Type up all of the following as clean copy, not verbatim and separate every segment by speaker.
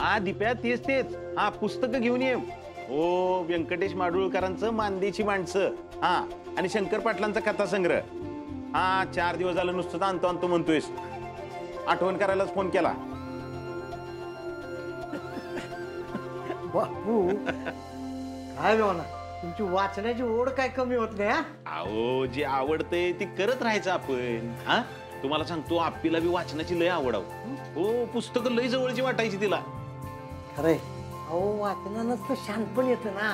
Speaker 1: हा दिप्या तेच तेच. हा पुस्तक घेऊन ये. हो व्यंकटेश माडुळकरांचं मांदेची माणसं. हा आणि शंकर पाटलांचा कथासंग्रह. हा 4 दिवस झालं नुसतं आणतो आणतो म्हणतोयस. आठवण करायलाच फोन केला.
Speaker 2: बापू काय ना तुमची वाचण्याची ओढ काय कमी होत नाही.
Speaker 1: अहो जे आवडतंय ती करत राहायचं आपण. हा तुम्हाला सांगतो आप्पीला बी वाचनाची लय आवड. हो पुस्तकं लय जवळची वाटायची तिला.
Speaker 2: खरंय अहो वाचनानंच तर शानपण येतं ना.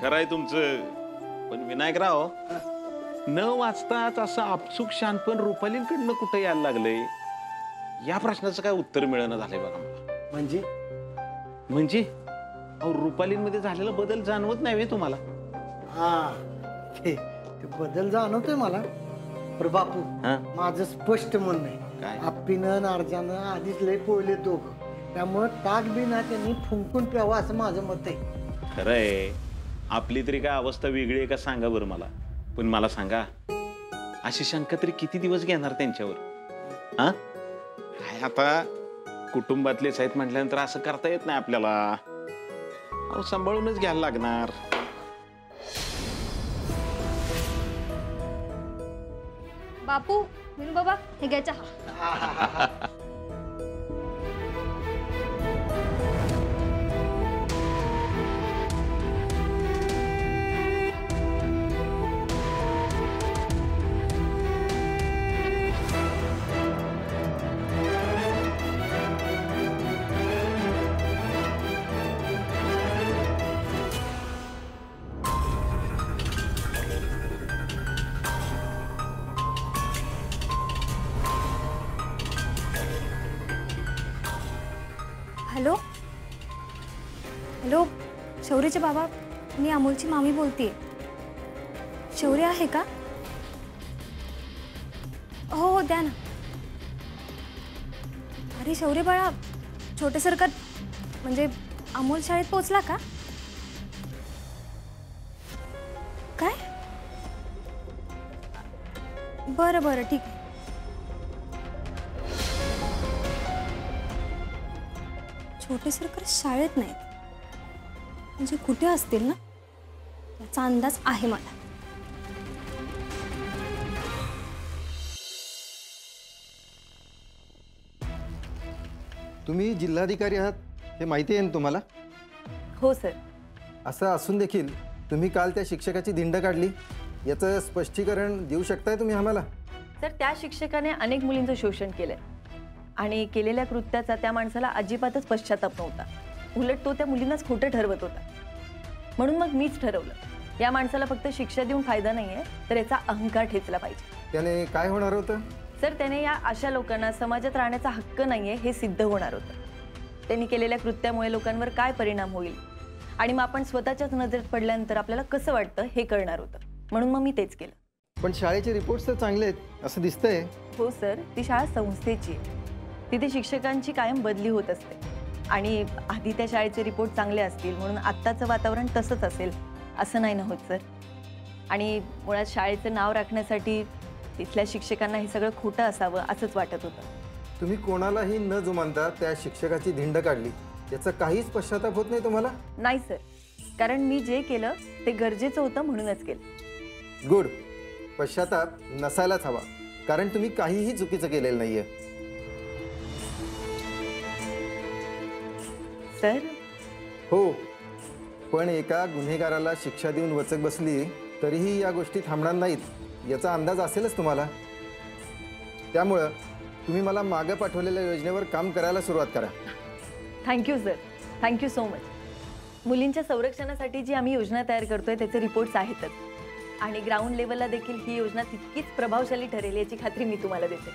Speaker 1: खरंय तुमचं. पण विनायकराव न वाचताच असं आपसुक शानपण रुपालींकडनं कुठं यायला लागलंय या प्रश्नाचं काय उत्तर मिळणं झालंय बघा मला. म्हणजे अहो रुपालींमध्ये झालेला बदल जाणवत नाही तुम्हाला?
Speaker 2: हा ते बदल जाणवतोय मला. पर बापू माझं स्पष्ट म्हणणं आहे आप्पीनं अर्जानं आधीच लय पोळले दोघं. त्यामुळे ताक बी ना त्यांनी फुंकून प्यावा असं माझं मत आहे.
Speaker 1: खरंय आपली तरी काय अवस्था वेगळी आहे का सांगा बरं मला. पण मला सांगा अशी शंका तरी किती दिवस घेणार त्यांच्यावर? हा काय आता कुटुंबातलेच आहेत म्हटल्यानंतर असं करता येत नाही आपल्याला. अहो सांभाळूनच घ्यायला लागणार.
Speaker 3: बापू विनू बाबा हे घ्या चहा. हॅलो हॅलो शौर्यचे बाबा मी अमोलची मामी बोलतेय. शौर्य आहे का? हो हो द्या ना. अरे शौर्य बाळा छोटे सरकार म्हणजे अमोल शाळेत पोहोचला का? काय? बरं बरं ठीक आहे. छोटे सरकार शाळेत नाहीत म्हणजे कुठे असतील ना याचा अंदाज आहे मला.
Speaker 4: तुम्ही जिल्हाधिकारी आहात हे माहिती आहे ना तुम्हाला?
Speaker 5: हो सर.
Speaker 4: असं असून देखील तुम्ही काल त्या शिक्षकाची धिंड काढली याचं स्पष्टीकरण देऊ शकताय तुम्ही आम्हाला?
Speaker 5: सर त्या शिक्षकाने अनेक मुलींचं शोषण केलंय आणि केलेल्या कृत्याचा त्या माणसाला अजिबातच पश्चाताप नव्हता. उलट तो त्या मुलींनाच खोटं ठरवत होता. म्हणून मग मीच ठरवलं या माणसाला फक्त शिक्षा देऊन फायदा नाहीये तर याचा अहंकार ठेचला पाहिजे.
Speaker 4: त्याने काय होणार होतं?
Speaker 5: सर त्याने या अशा लोकांना समाजात राहण्याचा हक्क नाहीये हे सिद्ध होणार होतं. त्यांनी केलेल्या कृत्यामुळे लोकांवर काय परिणाम होईल आणि मग आपण स्वतःच्याच नजरेत पडल्यानंतर आपल्याला कसं वाटतं हे कळणार होतं. म्हणून मग मी तेच केलं.
Speaker 4: पण शाळेचे रिपोर्ट्स तर चांगले आहेत असं दिसतंय.
Speaker 5: हो सर ती शाळा संस्थेची आहे. तिथे शिक्षकांची कायम बदली होत असते आणि आधी त्या शाळेचे रिपोर्ट चांगले असतील म्हणून आत्ताचं वातावरण तसंच असेल असं नाही ना होत सर. आणि मुळात शाळेचं नाव राखण्यासाठी तिथल्या शिक्षकांना हे सगळं खोटं असावं असंच वाटत होतं.
Speaker 4: तुम्ही कोणालाही न जुमानता त्या शिक्षकाची धिंड काढली याचा काहीच पश्चाताप होत नाही तुम्हाला?
Speaker 5: नाही सर कारण मी जे केलं ते गरजेचं होतं म्हणूनच केलं.
Speaker 4: गुड. पश्चाताप नसायलाच हवा कारण तुम्ही काहीही चुकीचं केलेलं नाहीये.
Speaker 5: सर
Speaker 4: हो पण एका गुन्हेगाराला शिक्षा देऊन वचक बसली तरीही या गोष्टी थांबणार नाहीत याचा अंदाज असेलच तुम्हाला. त्यामुळं तुम्ही मला मागे पाठवलेल्या योजनेवर काम करायला सुरुवात करा.
Speaker 5: Thank you sir. Thank you so much. मुलींच्या संरक्षणासाठी जी आम्ही योजना तयार करतोय त्याचे रिपोर्ट्स आहेतच आणि ग्राउंड लेवलला देखील ही योजना तितकीच प्रभावशाली ठरेल याची खात्री मी तुम्हाला देते.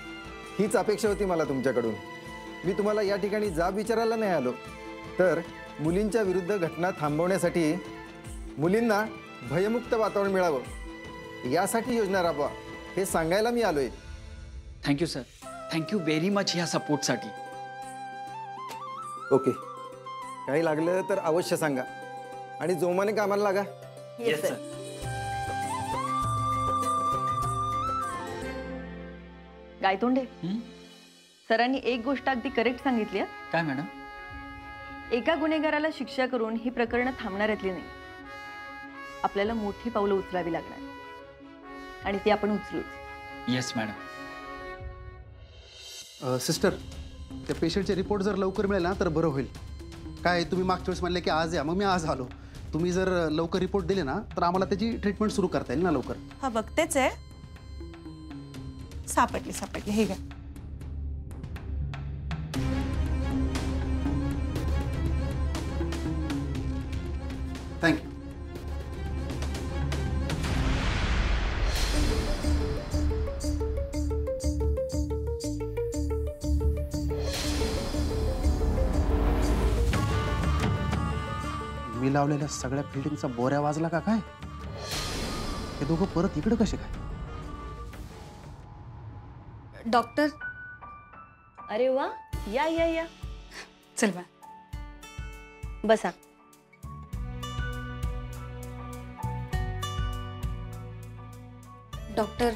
Speaker 4: हीच अपेक्षा होती मला तुमच्याकडून. मी तुम्हाला या ठिकाणी जाब विचारायला नाही आलो तर मुलींच्या विरुद्ध घटना थांबवण्यासाठी मुलींना भयमुक्त वातावरण मिळावं यासाठी योजना राबवा हे सांगायला मी आलोय.
Speaker 6: Thank you sir. Thank you very much ह्या सपोर्टसाठी.
Speaker 4: ओके काही लागलं तर अवश्य सांगा आणि जोमाने कामाला लागा.
Speaker 5: Yes sir. गायतोंडे सरांनी एक गोष्ट अगदी करेक्ट सांगितली.
Speaker 6: काय मॅडम?
Speaker 5: एका गुन्हेगाराला शिक्षा करून ही प्रकरणं थांबणाऱ्यातली नाही. आपल्याला मोठी पावलं उचलावी लागणार आणि ती आपण उचलूच.
Speaker 6: Yes madam.
Speaker 7: सिस्टर, त्या पेशंटचे रिपोर्ट जर लवकर मिळेल ना तर बरं होईल. काय तुम्ही मागच्या वेळेस म्हणले की आज या, मग मी आज आलो. तुम्ही जर लवकर रिपोर्ट दिले ना तर आम्हाला त्याची ट्रीटमेंट सुरू करता येईल ना लवकर.
Speaker 8: हा बघतेच आहे. सापडली हे घ्या.
Speaker 7: थँक्यू. मी लावलेल्या सगळ्या फिल्डिंगचा बोऱ्या वाजला का काय? हे दोघं परत इकडे कसे काय?
Speaker 3: डॉक्टर,
Speaker 5: अरे वा, या या या,
Speaker 8: चल बा.
Speaker 5: बसा.
Speaker 3: डॉक्टर,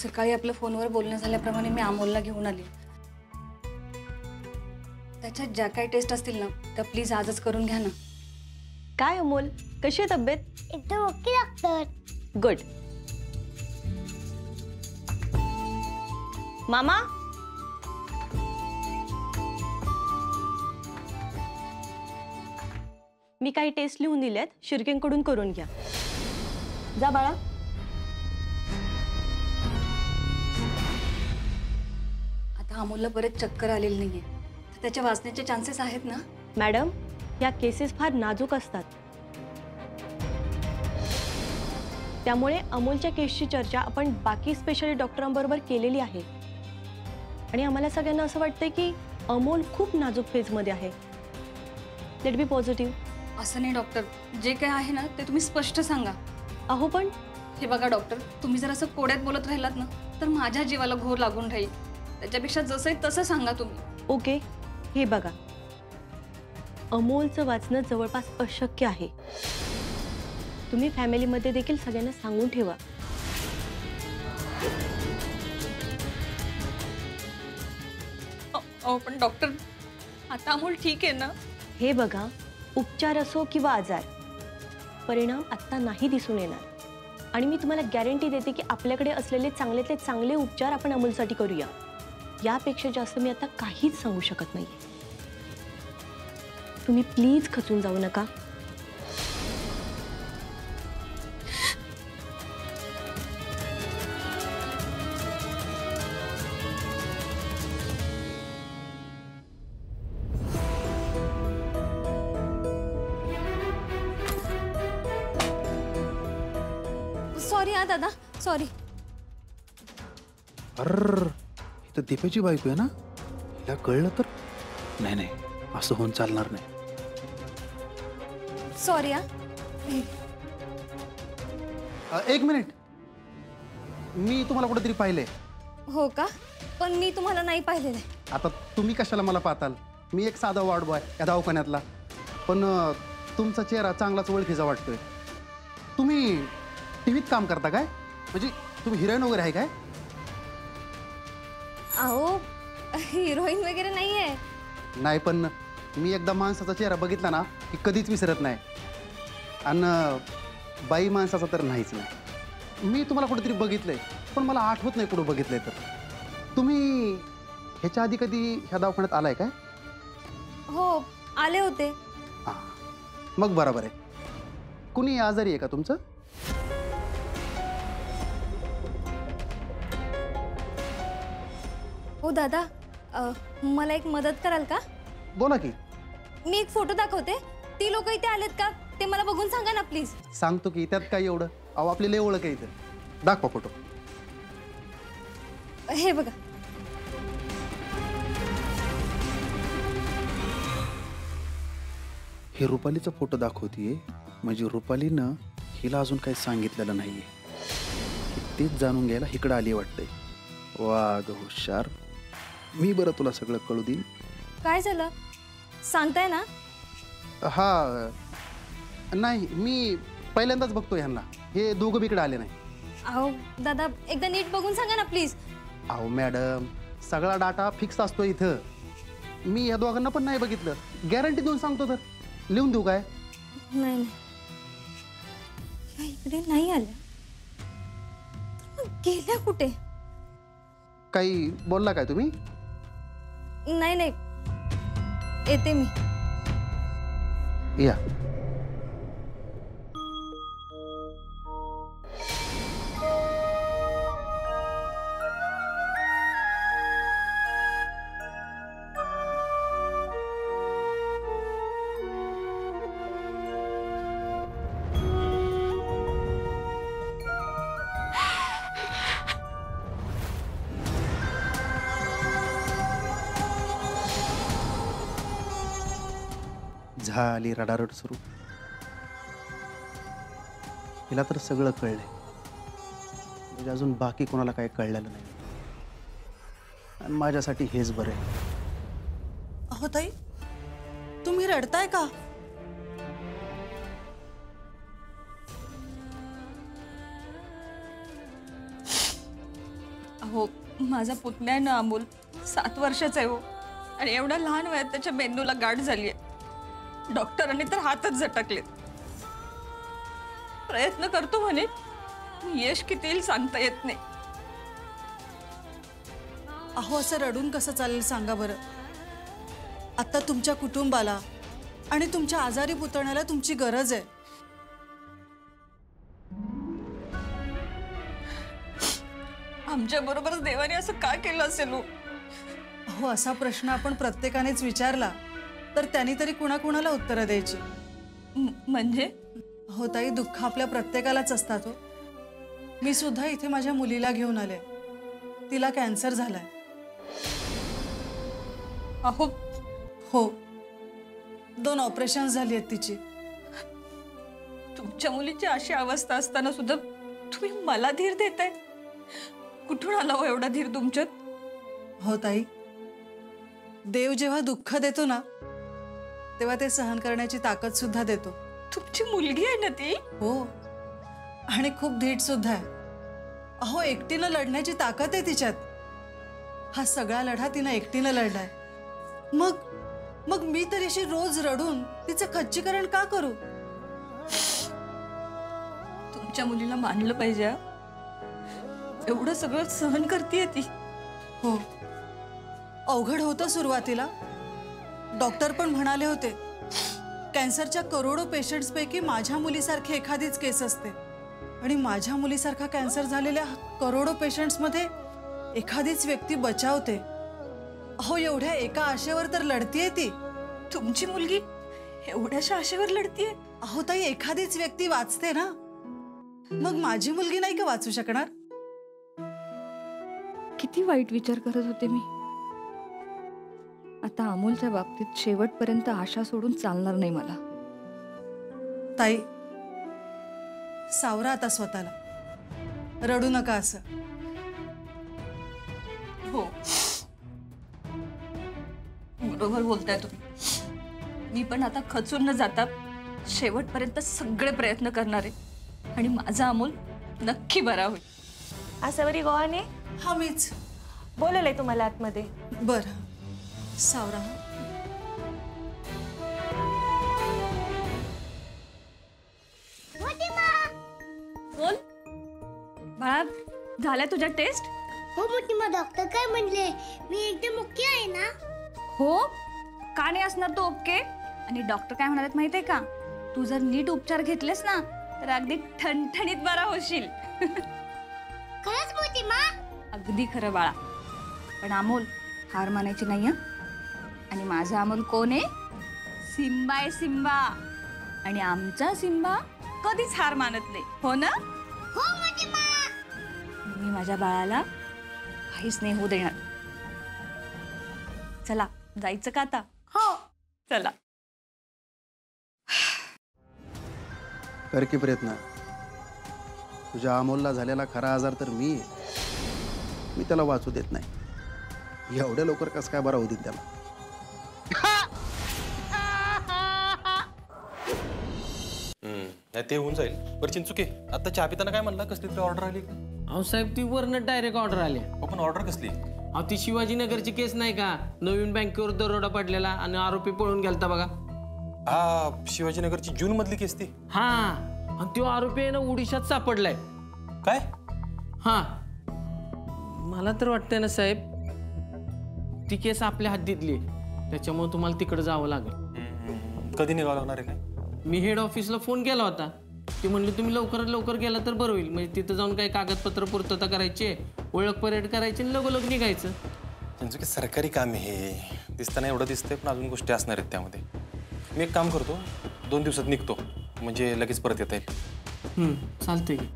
Speaker 3: सकाळी आपलं फोनवर बोलणं झाल्याप्रमाणे मी अमोलला घेऊन आली. त्याच्यात ज्या काही टेस्ट असतील ना त्या प्लीज आजच करून घ्या ना.
Speaker 5: काय अमोल, कशी आहे तब्येत?
Speaker 9: एकदम ओके डॉक्टर.
Speaker 5: गुड. मामा, मी काही टेस्ट लिहून दिल्यात, शिर्केंकडून करून घ्या. जा बाळा.
Speaker 3: आता अमोलला परत चक्कर आलेली नाहीये तर त्याच्या वाचण्याचे चान्सेस आहेत ना?
Speaker 5: मॅडम, या केसेस फार नाजूक असतात, त्यामुळे अमोलच्या केसची चर्चा आपण बाकी स्पेशलिस्ट डॉक्टरांबरोबर केलेली आहे आणि आम्हाला सगळ्यांना असं वाटतंय की अमोल खूप नाजूक फेजमध्ये आहे. लेट बी पॉझिटिव्ह.
Speaker 3: असं नाही डॉक्टर, जे काय आहे ना ते तुम्ही स्पष्ट सांगा.
Speaker 5: अहो पण
Speaker 3: हे बघा डॉक्टर, तुम्ही जर असं कोड्यात बोलत राहिलात ना तर माझ्या जीवाला घोर लागून राहील. त्याच्यापेक्षा जसं आहे तसं सांगा तुम्ही.
Speaker 5: ओके, हे बघा, अमोलचं वाचणं जवळपास अशक्य आहे. तुम्ही फॅमिलीमध्ये देखील सगळ्यांना सांगून ठेवा.
Speaker 3: पण डॉक्टर, आता अमोल ठीक आहे ना?
Speaker 5: हे बघा, उपचार असो किंवा आजार, परिणाम आत्ता नाही दिसून येणार आणि मी तुम्हाला गॅरंटी देते की आपल्याकडे असलेले चांगल्यातले चांगले उपचार आपण अमोलसाठी करूया. यापेक्षा जास्त मी आता काहीच सांगू शकत नाही. तुम्ही प्लीज खचून जाऊ नका.
Speaker 3: सॉरी हा दादा, सॉरी.
Speaker 7: अर तर दीपेची बायको आहे ना, हिला कळलं तर नाही नाही, असं होऊन चालणार नाही.
Speaker 3: सॉरी हा.
Speaker 7: एक मिनिट, मी तुम्हाला कुठेतरी पाहिलंय.
Speaker 3: हो का? पण मी तुम्हाला नाही पाहिलेलं आहे.
Speaker 7: आता तुम्ही कशाला मला पाहताल? मी एक साधा वॉर्ड बॉय या दवाखान्यातला, पण तुमचा चेहरा चांगलाच ओळखीचा वाटतोय. तुम्ही टीव्हीत काम करता काय? म्हणजे तुम्ही हिरोईन वगैरे आहे काय?
Speaker 3: अहो, हिरोईन वगैरे नाही आहे.
Speaker 7: नाही, पण मी एकदा माणसाचा चेहरा बघितला ना की कधीच विसरत नाही, आणि बाई माणसाचा तर नाहीच नाही. मी तुम्हाला कुठेतरी बघितलंय पण मला आठवत नाही कुठं बघितलंय. तर तुम्ही ह्याच्या आधी कधी ह्या दवाखान्यात आलाय काय?
Speaker 3: हो, आले होते.
Speaker 7: हां, मग बरोबर आहे. कुणी आजारी आहे का तुमचं?
Speaker 3: हो दादा, मला एक मदत कराल का?
Speaker 7: बोला की.
Speaker 3: मी एक फोटो दाखवते, ती लोक इथे आलेत का ते मला बघून सांगा ना प्लीज.
Speaker 7: सांगतो की, त्यात काय एवढं? अहो, आपली लय ओळख आहे इथं. दाखवा फोटो.
Speaker 3: हे बघा.
Speaker 7: हे रुपालीचा फोटो दाखवतीये, म्हणजे रुपालीनं हिला अजून काही सांगितलेलं नाहीये. तेच जाणून घ्यायला इकडं आली वाटतंय. वाघ हुशार. मी बरं तुला सगळं कळू देईन.
Speaker 3: काय झालं सांगताय ना?
Speaker 7: हा, नाही, मी पहिल्यांदाच बघतो ह्यांना. हे दोघं बिकडे आले नाही.
Speaker 3: अहो दादा, एकदा नीट बघून सांगा ना प्लीज.
Speaker 7: अहो मॅडम, सगळा डाटा फिक्स असतो इथं. मी या दोघांना पण नाही बघितलं. गॅरंटी देऊन सांगतो. तर लिहून देऊ काय?
Speaker 3: नाही नाही, या इकडे नाही आल्या. तर मग गेल्या कुठे?
Speaker 7: काही बोलला काय तुम्ही?
Speaker 3: नाही नाही, येते मी.
Speaker 7: या. झाली रडारड सुरू. हिला तर सगळं कळलंय, म्हणजे अजून बाकी कोणाला काही कळलेलं नाही. आणि माझ्यासाठी हेच बरं आहे.
Speaker 8: अहो ताई, तुम्ही रडताय का? अहो, माझा पुतण्या आहे ना अमोल, 7 वर्षाचा आहे हो. आणि एवढ्या लहान वयात त्याच्या मेंदूला गाठ झाली आहे. डॉक्टरांनी तर हातच झटकलेत. प्रयत्न करतो म्हणे, यश किती येईल सांगता येत नाही.
Speaker 9: अहो, असं रडून कसं चालेल सांगा बरं. आता तुमच्या कुटुंबाला आणि तुमच्या आजारी पुतण्याला तुमची गरज आहे.
Speaker 8: आमच्या बरोबरच देवाने असं का केलं असेल हो?
Speaker 9: अहो, असा प्रश्न आपण प्रत्येकानेच विचारला तर त्यांनी तरी कुणाकुणाला उत्तरं द्यायची.
Speaker 8: म्हणजे?
Speaker 9: हो ताई, दुःख आपल्या प्रत्येकालाच असतात हो. मी सुद्धा इथे माझ्या मुलीला घेऊन आले. तिला कॅन्सर झालाय.
Speaker 8: अहो
Speaker 9: हो, 2 ऑपरेशन्स झाली आहेत तिची.
Speaker 8: तुमच्या मुलीची अशी अवस्था असताना सुद्धा तुम्ही मला धीर देताय. कुठून आला हो एवढा धीर तुमच्यात?
Speaker 9: हो ताई, देव जेव्हा दुःख देतो ना तेव्हा ते सहन करण्याची ताकद सुद्धा देतो.
Speaker 8: तुमची मुलगी आहे ना ती?
Speaker 9: हो, आणि खूप धीट सुद्धा आहे. अहो, एकटीनं लढण्याची ताकद आहे तिच्यात. हा सगळा लढा तिनं एकटीनं लढलाय. मग मी तरी अशी रोज रडून तिचं खच्चीकरण का करू?
Speaker 8: तुमच्या मुलीला मानलं पाहिजे. एवढं सगळं सहन करतेय ती.
Speaker 9: हो, अवघड होतं सुरुवातीला. डॉक्टर पण म्हणाले होते, कॅन्सरच्या करोडो पेशंट्सपैकी माझ्या मुलीसारखी एखादीच केस असते. आणि माझ्या मुलीसारखा कॅन्सर झालेल्या करोडो पेशंट्समध्ये एखादीच व्यक्ती बचावते. अहो, एवढ्या एका आशेवर तर लढतीये ती.
Speaker 8: तुमची मुलगी एवढ्याशा आशेवर लढतीये?
Speaker 9: अहो ताई, एखादीच व्यक्ती वाचते ना. मग माझी मुलगी नाही का वाचू शकणार?
Speaker 5: किती वाईट विचार करत होते मी. आता अमोलच्या बाबतीत शेवटपर्यंत आशा सोडून चालणार नाही मला.
Speaker 9: ताई, सावरा आता स्वतःला. रडू नका असं.
Speaker 8: हो, बरोबर बोलताय तुम्ही. मी पण आता खचून न जाता शेवटपर्यंत सगळे प्रयत्न करणार आहे. आणि माझा अमोल नक्की बरा होईल.
Speaker 10: आसावरी गोवाने
Speaker 9: हा मीच
Speaker 10: बोलवलंय तुम्हाला आतमध्ये.
Speaker 9: बरं, सावरा.
Speaker 3: बोल बाळा, झाल्या तुझ्या टेस्ट?
Speaker 11: हो मोठीमा, डॉक्टर काय म्हणले? मी एकदम ओके आहे ना?
Speaker 3: हो, का नाही असणार तो ओके? आणि डॉक्टर काय म्हणाले माहितीये का? तू जर नीट उपचार घेतलेस ना तर अगदी ठणठणीत बरा होशील.
Speaker 11: खरंच मोठीमा?
Speaker 3: अगदी खरं बाळा. पण अमोल, हार मानायची नाही हं. आणि माझा अमोल कोण आहे? सिम्बा आहे, सिम्बा. आणि आमचा सिम्बा कधीच हार मानत नाही, हो ना?
Speaker 11: हो मोठीमा.
Speaker 3: मी माझ्या बाळाला काहीच नाही होऊ देणार. चला, जायचं का आता?
Speaker 11: हो.
Speaker 3: चला.
Speaker 7: कर की प्रयत्न. तुझ्या अमोलला झालेला खरा आजार तर मी आहे. मी त्याला वाचू देत नाही. एवढ्या लवकर कसं काय बरा होऊ देईन त्याला?
Speaker 12: ते होऊन जाईल. बरं चिंचुके, आता चहा पिताना काय म्हणला? कसली तरी ऑर्डर आली?
Speaker 13: अहो साहेब, ती वरनं डायरेक्ट ऑर्डर आली.
Speaker 12: पण ऑर्डर कसली?
Speaker 13: अहो ती शिवाजीनगरची केस नाही का, नवीन बँकेवर दरोडा पडलेला आणि आरोपी पळून गेलता बघा.
Speaker 12: हा शिवाजीनगरची जून मधली केस ती.
Speaker 13: हा आणि तो आरोपी आहे ना उडिशात सापडलाय.
Speaker 12: काय?
Speaker 13: हा मला तर वाटतंय ना साहेब, ती केस आपल्या हद्दीतली आहे, त्याच्यामुळे तुम्हाला तिकडे जावं लागेल.
Speaker 12: कधी निघावं लागणार आहे काय?
Speaker 13: मी हेड ऑफिसला फोन केला होता, ते म्हणले तुम्ही लवकरात लवकर गेला तर बरं होईल. म्हणजे तिथं जाऊन काही कागदपत्र पूर्तता करायची, ओळख परेड करायची आणि लगोलग निघायचं.
Speaker 12: त्यांचं की सरकारी काम आहे हे, दिसताना एवढं दिसतंय पण अजून गोष्टी असणार आहेत त्यामध्ये. मी एक काम करतो, 2 दिवसात निघतो, म्हणजे लगेच परत येता येईल.
Speaker 13: चालतंय की.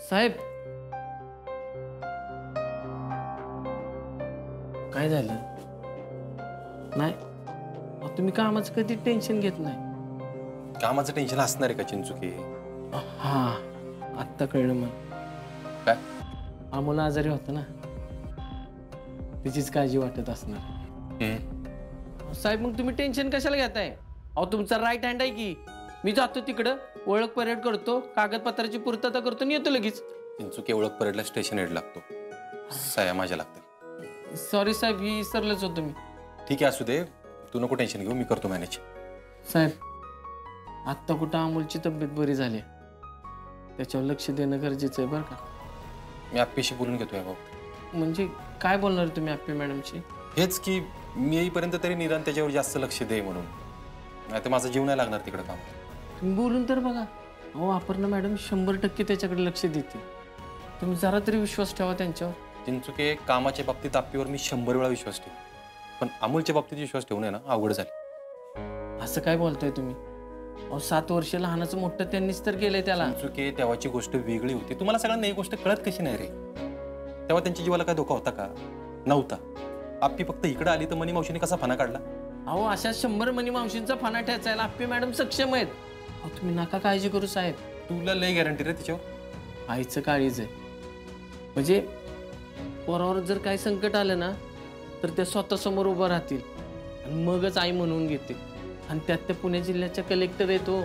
Speaker 13: साहेब काय झालं? नाही तुम्ही कामाचं कधी टेन्शन घेत नाही.
Speaker 12: कामाचं टेन्शन असणार आहे का चिंचुके?
Speaker 13: हा आत्ता कळलं मग.
Speaker 12: काय?
Speaker 13: आम्हाला आजारी होता ना, तिचीच काळजी वाटत असणार. साहेब मग तुम्ही टेन्शन कशाला घेताय? अहो तुमचा राईट हँड आहे की. मी जातो तिकडं, ओळख परेड करतो, कागदपत्राची पूर्तता करतो आणि येतो लगेच.
Speaker 12: चिंचुके ओळख परेडला स्टेशन हेड लागतो, सह्या माझ्या लागतील.
Speaker 13: सॉरी साहेब, ही विसरलंच होतो मी.
Speaker 12: ठीक आहे असू दे, तू नको टेन्शन घेऊ, मी करतो मॅनेज.
Speaker 13: साहेब आत्ता कुठं अमोलची तब्येत बरी झाली, त्याच्यावर लक्ष देणं गरजेचं आहे बरं का.
Speaker 12: मी आप्पीशी बोलून घेतोय भाऊ.
Speaker 13: म्हणजे काय बोलणार तुम्ही आप्पी मॅडमशी?
Speaker 12: हेच की मी येईपर्यंत तरी निदान त्याच्यावर जास्त लक्ष दे म्हणून, नाही तर माझा जीव नाही लागणार तिकडे काम.
Speaker 13: तुम्ही बोलून तर बघा. अहो अपर्णा मॅडम 100% त्याच्याकडे लक्ष देते. तुम्ही जरा तरी विश्वास ठेवा त्यांच्यावर.
Speaker 12: चिंचुके कामाच्या बाबतीत आप्पीवर मी 100 वेळा विश्वास ठेवतो, पण अमोलच्या बाबतीत विश्वास ठेवून आहे ना अवघड झालं.
Speaker 13: असं काय बोलताय तुम्ही? अहो 7 वर्ष लहानाचं मोठं त्यांनीच तर केलंय त्याला.
Speaker 12: चिंचुके तेव्हाची गोष्ट वेगळी होती, तुम्हाला सगळ्यांना ही गोष्ट कळत कशी नाही रे? तेव्हा त्यांच्या जीवाला काय धोका होता का? नव्हता. आप्पी फक्त इकडे आली तर मनी मावशीने कसा फना काढला.
Speaker 13: अहो अशा 100 मनी मावशींचा फना ठेचायला आप्पी मॅडम सक्षम आहेत. अहो तुम्ही नका काळजी करू साहेब.
Speaker 12: तुला लय गॅरंटी रे त्याच्यावर?
Speaker 13: आईचं काळीच आहे. म्हणजे पोरावर जर काही संकट आलं ना तर ते स्वतः समोर उभं राहतील आणि मगच आई म्हणून घेतील. आणि त्यात त्या पुणे जिल्ह्याच्या कलेक्टर येतो,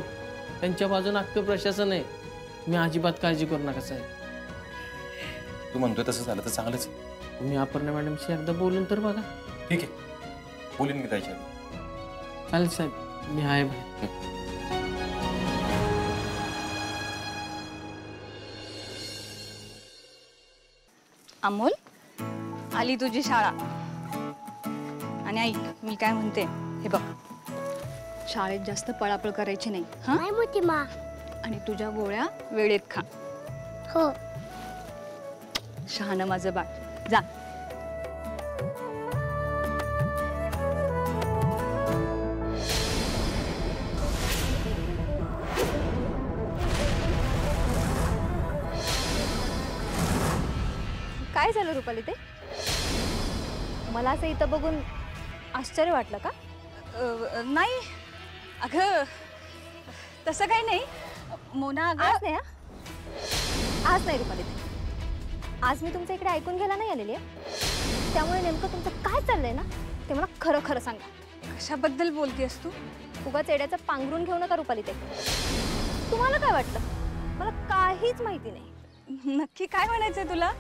Speaker 13: त्यांच्या बाजून अख्खं प्रशासन आहे. तुम्ही अजिबात काळजी करू नका साहेब.
Speaker 12: तू म्हणतोय तसं झालं तर चांगलंच आहे.
Speaker 13: तुम्ही अपर्णा मॅडमशी एकदा बोलून तर बघा.
Speaker 12: ठीक आहे, बोलीन मी जायच्या आधी.
Speaker 13: चालेल साहेब, मी आहे बाहेर.
Speaker 3: अमोल, आली तुझी शाळा. आणि ऐक, मी काय म्हणते हे बघ, शाळेत जास्त पळापळ करायची नाही. हा
Speaker 11: मोठी मा.
Speaker 3: आणि तुझ्या गोळ्या वेळेत खा.
Speaker 11: हो.
Speaker 3: शहाणं माझं बाळ. जा.
Speaker 10: काय झालं रुपाली ते? मला असं इथं बघून आश्चर्य वाटलं का?
Speaker 3: नाही अगं, तसं काही नाही मोना.
Speaker 10: आज नाही, आज नाही रुपाली ते. आज मी तुमच्या इकडे ऐकून घ्यायला नाही आलेली आहे, त्यामुळे नेमकं तुमचं काय चाललंय ना ते मला खरं खरं सांगा.
Speaker 3: कशाबद्दल बोलतेस तू?
Speaker 10: उगाच येड्याचं पांघरून घेऊ नका रुपाली ते. तुम्हाला काय वाटलं? मला काहीच माहिती नाही.
Speaker 3: नक्की काय म्हणायचंय तुला?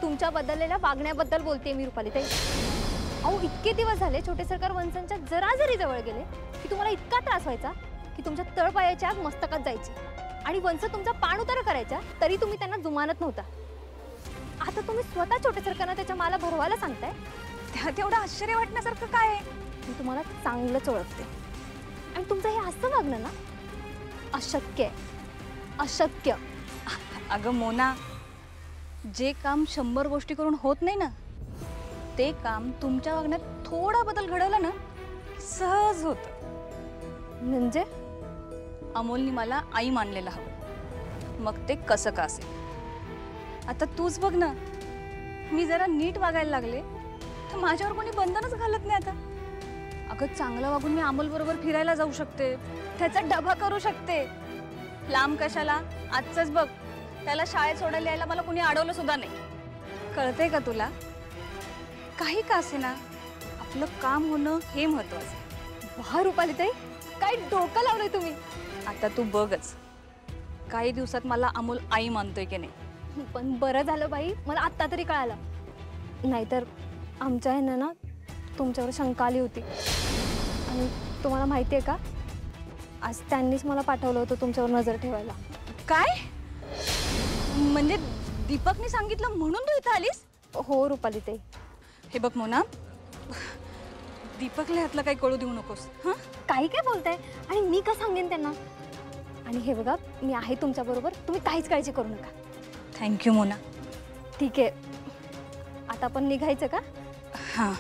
Speaker 10: तुमच्या बदललेल्या वागण्याबद्दल बोलते मी रुपाली ताई. अहो इतके दिवस झाले छोटे सरकार वंचांच्या जरा जरी जवळ गेले की तुम्हाला इतका त्रास व्हायचा की तुमच्या तळपायाच्या आग मस्तकात जायची आणि वंच तुमचा पाण उतार करायच्या तरी तुम्ही त्यांना जुमानत नव्हता. आता तुम्ही स्वतः छोटे सरकारना त्याच्या माला भरवायला सांगताय.
Speaker 3: त्यात एवढं आश्चर्य वाटण्यासारखं काय आहे?
Speaker 10: मी तुम्हाला चांगलंच ओळखते आणि तुमचं हे असं वागणं ना अशक्य आहे, अशक्य.
Speaker 3: अगं मोना, जे काम 100 गोष्टी करून होत नाही ना, ते काम तुमच्या वागण्यात थोडा बदल घडवला ना सहज होतं.
Speaker 10: म्हणजे
Speaker 3: अमोलनी मला आई मानलेलं हवं, मग ते कसं का असेल. आता तूच बघ ना, मी जरा नीट वागायला लागले तर माझ्यावर कोणी बंधनच घालत नाही आता. अगं चांगलं वागून मी अमोल बरोबर फिरायला जाऊ शकते, त्याचा डबा करू शकते. लांब कशाला, आजच बघ, त्याला शाळेत सोडायला यायला मला कोणी अडवलं सुद्धा नाही. कळतंय का तुला? काही का असे ना, आपलं काम होणं हे महत्वाचं.
Speaker 10: वाह रुपाली ताई, काय डोकं लावलंय तुम्ही.
Speaker 3: आता तू बघच, काही दिवसात मला अमोल आई मानतोय की नाही.
Speaker 10: पण बरं झालं बाई, मला आत्ता तरी कळालं. नाहीतर आमच्या ह्यांना ना तुमच्यावर शंका आली होती. आणि तुम्हाला माहिती आहे का, आज त्यांनीच मला पाठवलं होतं तुमच्यावर नजर ठेवायला.
Speaker 3: काय म्हणजे दीपकने सांगितलं म्हणून तू इथं आलीस?
Speaker 10: हो रुपाली ताई.
Speaker 3: हे बघ मोना, दीपकला ह्यातलं काही कळू देऊ नकोस. हां,
Speaker 10: काही काय बोलताय? आणि मी का सांगेन त्यांना? आणि हे बघा, मी आहे तुमच्याबरोबर, तुम्ही काहीच काळजी करू नका.
Speaker 3: थँक्यू मोना.
Speaker 10: ठीक आहे, आता आपण निघायचं का?
Speaker 3: हां.